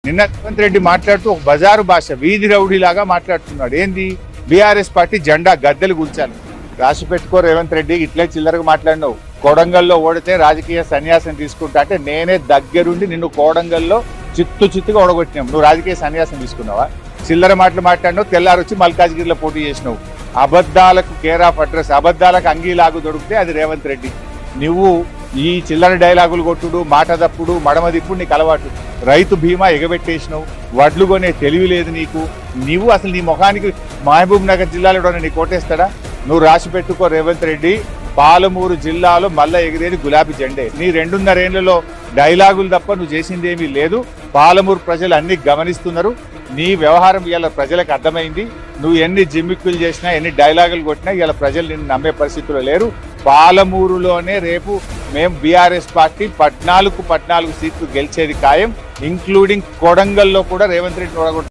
నిన్న రేవంత్ రెడ్డి మాట్లాడుతూ ఒక బజారు భాష వీధి రౌడీలాగా మాట్లాడుతున్నాడు. ఏంది బీఆర్ఎస్ పార్టీ జెండా గద్దెలు గుంచాలి. రాసి పెట్టుకో రేవంత్ రెడ్డి, ఇట్లే చిల్లరగా మాట్లాడినావు. కోడంగల్లో ఓడితే రాజకీయ సన్యాసం తీసుకుంటా అంటే నేనే దగ్గరుండి నిన్ను కోడంగల్లో చిత్తుగా ఓడగొట్టినావు. నువ్వు రాజకీయ సన్యాసం తీసుకున్నావా? చిల్లర మాటలు మాట్లాడినావు. తెల్లారు వచ్చి మల్కాజ్గిరిలో పోటీ చేసినావు. అబద్ధాలకు కేర్ ఆఫ్ అడ్రస్, అబద్ధాలకు అంగీలాగు దొరికితే అది రేవంత్ రెడ్డి. నువ్వు ఈ చిల్లర డైలాగులు కొట్టుడు, మాట తప్పుడు, మడమ దిప్పుడు నీకు అలవాటు. రైతు బీమా ఎగబెట్టేసినావు. వడ్లు కొనే తెలివి లేదు నీకు. నువ్వు అసలు నీ ముఖానికి మహబూబ్ నగర్ జిల్లాలో నీకు కోటేస్తాడా? నువ్వు రాసి పెట్టుకో రేవంత్ రెడ్డి, పాలమూరు జిల్లాలో మళ్ళా ఎగిరేది గులాబీ జెండే. నీ 2.5 ఏళ్లలో డైలాగులు తప్ప నువ్వు చేసింది ఏమీ లేదు. పాలమూరు ప్రజలు అన్ని గమనిస్తున్నారు. నీ వ్యవహారం ఇవాళ ప్రజలకు అర్థమైంది. నువ్వు ఎన్ని జిమ్మిక్కులు చేసినా, ఎన్ని డైలాగులు కొట్టినా ఇవాళ ప్రజలు నిన్ను నమ్మే పరిస్థితుల్లో లేరు. పాలమూరులోనే రేపు మేము బీఆర్ఎస్ పార్టీ 14 సీట్లు గెలిచేది ఖాయం. ఇంక్లూడింగ్ కొడంగల్లో కూడా రేవంత్ రెడ్డి